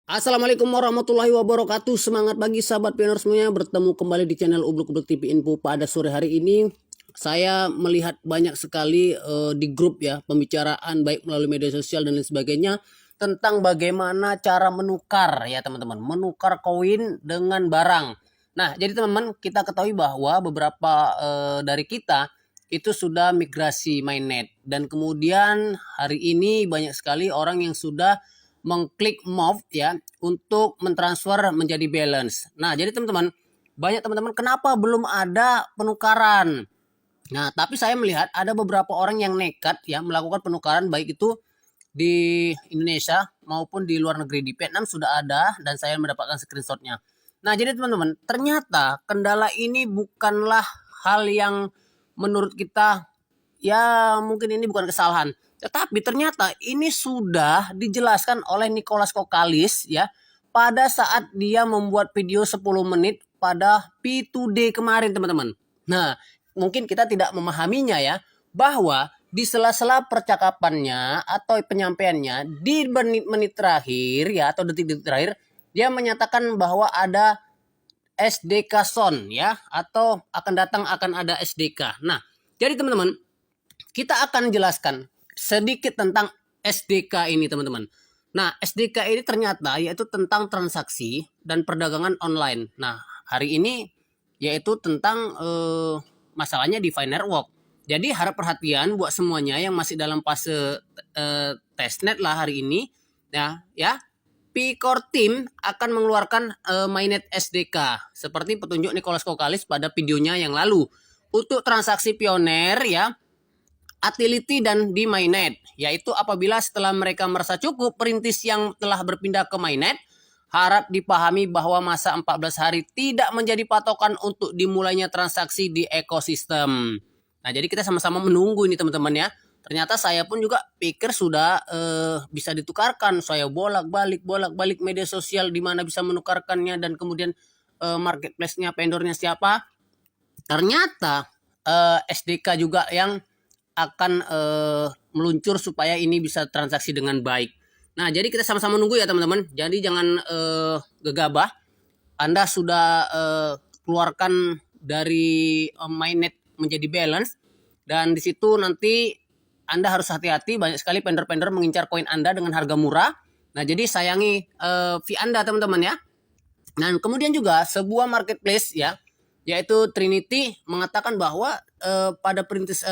Assalamualaikum warahmatullahi wabarakatuh. Semangat pagi sahabat pioner semuanya. Bertemu kembali di channel Ubluk-Ubluk TV Info pada sore hari ini. Saya melihat banyak sekali di grup ya pembicaraan baik melalui media sosial dan lain sebagainya tentang bagaimana cara menukar ya teman-teman, menukar koin dengan barang. Nah, jadi teman-teman, kita ketahui bahwa beberapa dari kita itu sudah migrasi mainnet, dan kemudian hari ini banyak sekali orang yang sudah mengklik move ya untuk mentransfer menjadi balance. Nah, jadi teman-teman, banyak teman-teman kenapa belum ada penukaran. Nah, tapi saya melihat ada beberapa orang yang nekat ya melakukan penukaran, baik itu di Indonesia maupun di luar negeri. Di Vietnam sudah ada dan saya mendapatkan screenshotnya. Nah, jadi teman-teman, ternyata kendala ini bukanlah hal yang menurut kita ya mungkin ini bukan kesalahan. Tetapi ternyata ini sudah dijelaskan oleh Nicholas Kokalis ya pada saat dia membuat video 10 menit pada P2D kemarin teman-teman. Nah, mungkin kita tidak memahaminya ya, bahwa di sela-sela percakapannya atau penyampaiannya di menit-menit terakhir ya atau detik-detik terakhir, dia menyatakan bahwa ada SDK Son ya, atau akan ada SDK. Nah, jadi teman-teman, kita akan jelaskan sedikit tentang SDK ini teman-teman. Nah, SDK ini ternyata yaitu tentang transaksi dan perdagangan online. Nah, hari ini yaitu tentang masalahnya di Finerwalk. Jadi harap perhatian buat semuanya yang masih dalam fase testnet lah hari ini ya. P-Core Team akan mengeluarkan mainnet SDK seperti petunjuk Nicholas Kokalis pada videonya yang lalu untuk transaksi pioner ya, utility dan di mainnet, yaitu apabila setelah mereka merasa cukup perintis yang telah berpindah ke mainnet, harap dipahami bahwa masa 14 hari tidak menjadi patokan untuk dimulainya transaksi di ekosistem. Nah, jadi kita sama-sama menunggu ini teman-teman ya. Ternyata saya pun juga pikir sudah bisa ditukarkan. Saya bolak-balik media sosial di mana bisa menukarkannya, dan kemudian marketplace-nya, vendornya siapa. Ternyata SDK juga yang akan meluncur supaya ini bisa transaksi dengan baik. Nah, jadi kita sama-sama nunggu ya teman-teman. Jadi jangan gegabah. Anda sudah keluarkan dari mainnet menjadi balance, dan di situ nanti Anda harus hati-hati, banyak sekali vendor-vendor mengincar koin Anda dengan harga murah. Nah, jadi sayangi fee Anda teman-teman ya. Dan kemudian juga sebuah marketplace ya, yaitu Trinity, mengatakan bahwa pada perintis,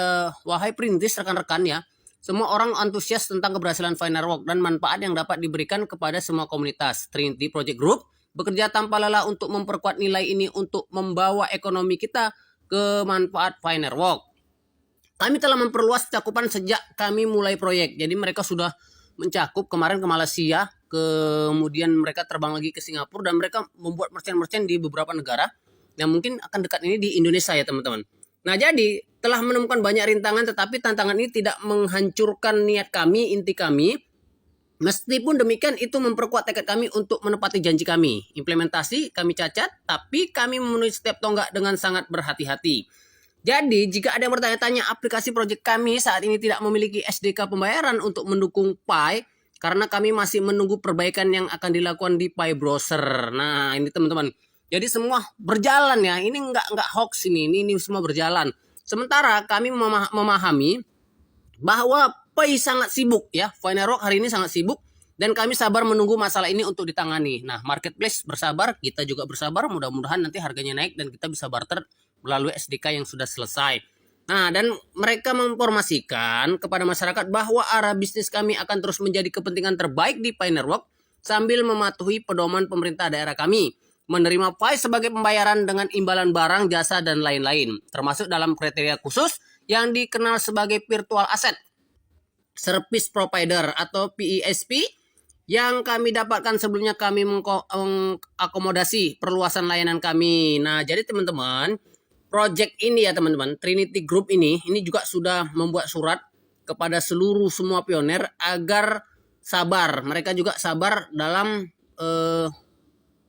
wahai perintis rekan-rekan ya, semua orang antusias tentang keberhasilan Finerwalk dan manfaat yang dapat diberikan kepada semua komunitas. Trinity Project Group bekerja tanpa lelah untuk memperkuat nilai ini untuk membawa ekonomi kita ke manfaat Finerwalk. Kami telah memperluas cakupan sejak kami mulai proyek. Jadi mereka sudah mencakup kemarin ke Malaysia, kemudian mereka terbang lagi ke Singapura, dan mereka membuat merchant-merchant di beberapa negara yang mungkin akan dekat ini di Indonesia ya teman-teman. Nah, jadi telah menemukan banyak rintangan, tetapi tantangan ini tidak menghancurkan niat kami, inti kami. Meskipun demikian, itu memperkuat tekad kami untuk menepati janji kami. Implementasi kami cacat, tapi kami memenuhi setiap tonggak dengan sangat berhati-hati. Jadi, jika ada yang bertanya-tanya, aplikasi proyek kami saat ini tidak memiliki SDK pembayaran untuk mendukung Pi, karena kami masih menunggu perbaikan yang akan dilakukan di Pi Browser. Nah, ini teman-teman. Jadi semua berjalan ya. Ini nggak hoax ini semua berjalan. Sementara kami memahami bahwa Pi sangat sibuk ya. Finerwalk hari ini sangat sibuk, dan kami sabar menunggu masalah ini untuk ditangani. Nah, marketplace bersabar, kita juga bersabar. Mudah-mudahan nanti harganya naik dan kita bisa barter melalui SDK yang sudah selesai. Nah, dan mereka menginformasikan kepada masyarakat bahwa arah bisnis kami akan terus menjadi kepentingan terbaik di Finerwalk sambil mematuhi pedoman pemerintah daerah kami, menerima Pi sebagai pembayaran dengan imbalan barang, jasa, dan lain-lain, termasuk dalam kriteria khusus yang dikenal sebagai Virtual Asset Service Provider atau PESP, yang kami dapatkan sebelumnya. Kami mengakomodasi perluasan layanan kami. Nah, jadi teman-teman, project ini ya teman-teman, Trinity Group ini juga sudah membuat surat kepada seluruh semua pioner agar sabar. Mereka juga sabar dalam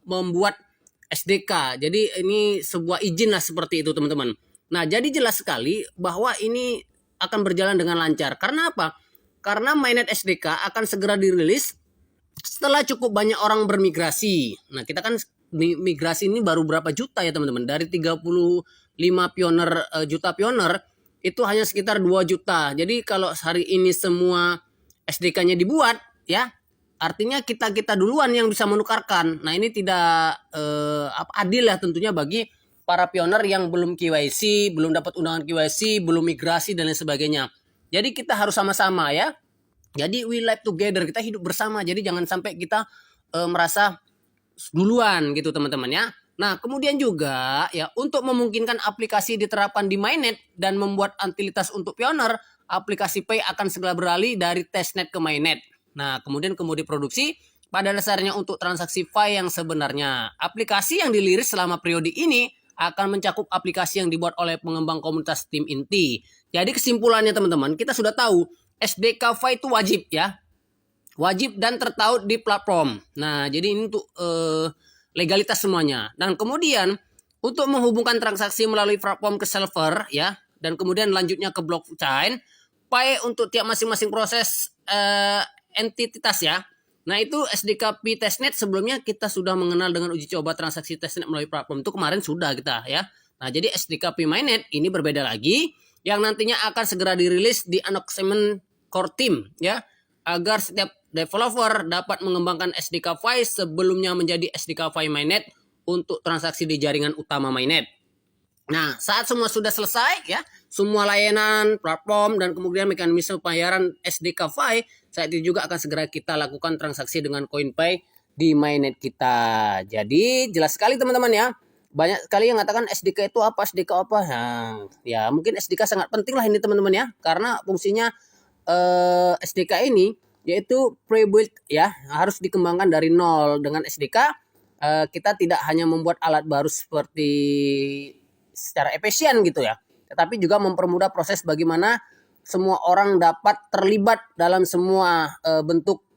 membuat SDK. Jadi ini sebuah izin lah seperti itu teman-teman. Nah, jadi jelas sekali bahwa ini akan berjalan dengan lancar. Karena apa? Karena mainnet SDK akan segera dirilis Setelah cukup banyak orang bermigrasi, nah kita kan migrasi ini baru berapa juta ya teman-teman, dari 35 juta pioner itu hanya sekitar 2 juta. Jadi kalau hari ini semua SDK-nya dibuat ya, artinya kita duluan yang bisa menukarkan. Nah ini tidak adil ya tentunya bagi para pioner yang belum KYC, belum dapat undangan KYC, belum migrasi dan lain sebagainya. Jadi kita harus sama-sama ya. Jadi we live together, kita hidup bersama. Jadi jangan sampai kita merasa duluan gitu teman-teman ya. Nah kemudian juga ya untuk memungkinkan aplikasi diterapkan di mainnet dan membuat utilitas untuk pioner, aplikasi Pay akan segera beralih dari testnet ke mainnet. Nah kemudian produksi pada dasarnya untuk transaksi Fi yang sebenarnya. Aplikasi yang diliris selama periode ini akan mencakup aplikasi yang dibuat oleh pengembang komunitas tim inti. Jadi kesimpulannya teman-teman, kita sudah tahu SDK Fi itu wajib ya. Wajib dan tertaut di platform. Nah, jadi ini untuk legalitas semuanya. Dan kemudian untuk menghubungkan transaksi melalui platform ke server ya, dan kemudian lanjutnya ke blockchain, Pi untuk tiap masing-masing proses entitas ya. Nah itu SDKP testnet sebelumnya kita sudah mengenal dengan uji coba transaksi testnet melalui platform itu kemarin sudah kita ya. Nah jadi SDKP mainnet ini berbeda lagi yang nantinya akan segera dirilis di announcement core team ya, agar setiap developer dapat mengembangkan SDK Fi sebelumnya menjadi SDK Fi mainnet untuk transaksi di jaringan utama mainnet. Nah, saat semua sudah selesai ya, semua layanan, platform dan kemudian mekanisme pembayaran SDK Fi, saat itu juga akan segera kita lakukan transaksi dengan CoinPay di mainnet kita. Jadi jelas sekali teman-teman ya. Banyak sekali yang mengatakan SDK itu apa, SDK apa. Nah, ya mungkin SDK sangat penting lah ini teman-teman ya, karena fungsinya SDK ini yaitu pre-built ya, harus dikembangkan dari nol. Dengan SDK kita tidak hanya membuat alat baru seperti secara efisien gitu ya, tetapi juga mempermudah proses bagaimana semua orang dapat terlibat dalam semua bentuk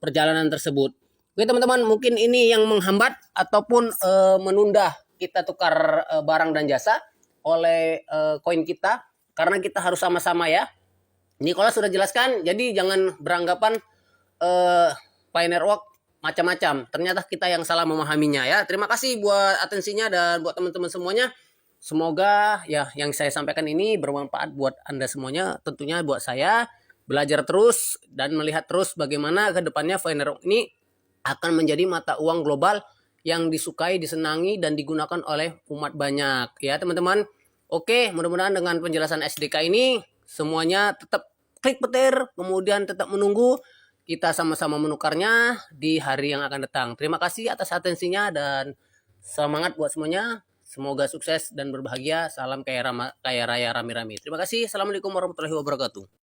perjalanan tersebut. Oke teman-teman, mungkin ini yang menghambat ataupun menunda kita tukar barang dan jasa oleh koin kita, karena kita harus sama-sama ya. Nicholas sudah jelaskan, jadi jangan beranggapan Pi Network macam-macam. Ternyata kita yang salah memahaminya ya. Terima kasih buat atensinya dan buat teman-teman semuanya. Semoga ya yang saya sampaikan ini bermanfaat buat Anda semuanya. Tentunya buat saya belajar terus dan melihat terus bagaimana ke depannya Pi Network ini akan menjadi mata uang global yang disukai, disenangi dan digunakan oleh umat banyak ya teman-teman. Oke, mudah-mudahan dengan penjelasan SDK ini semuanya tetap klik petir, kemudian tetap menunggu kita sama-sama menukarnya di hari yang akan datang. Terima kasih atas atensinya dan semangat buat semuanya. Semoga sukses dan berbahagia. Salam kaya raya rame-rame. Terima kasih. Assalamualaikum warahmatullahi wabarakatuh.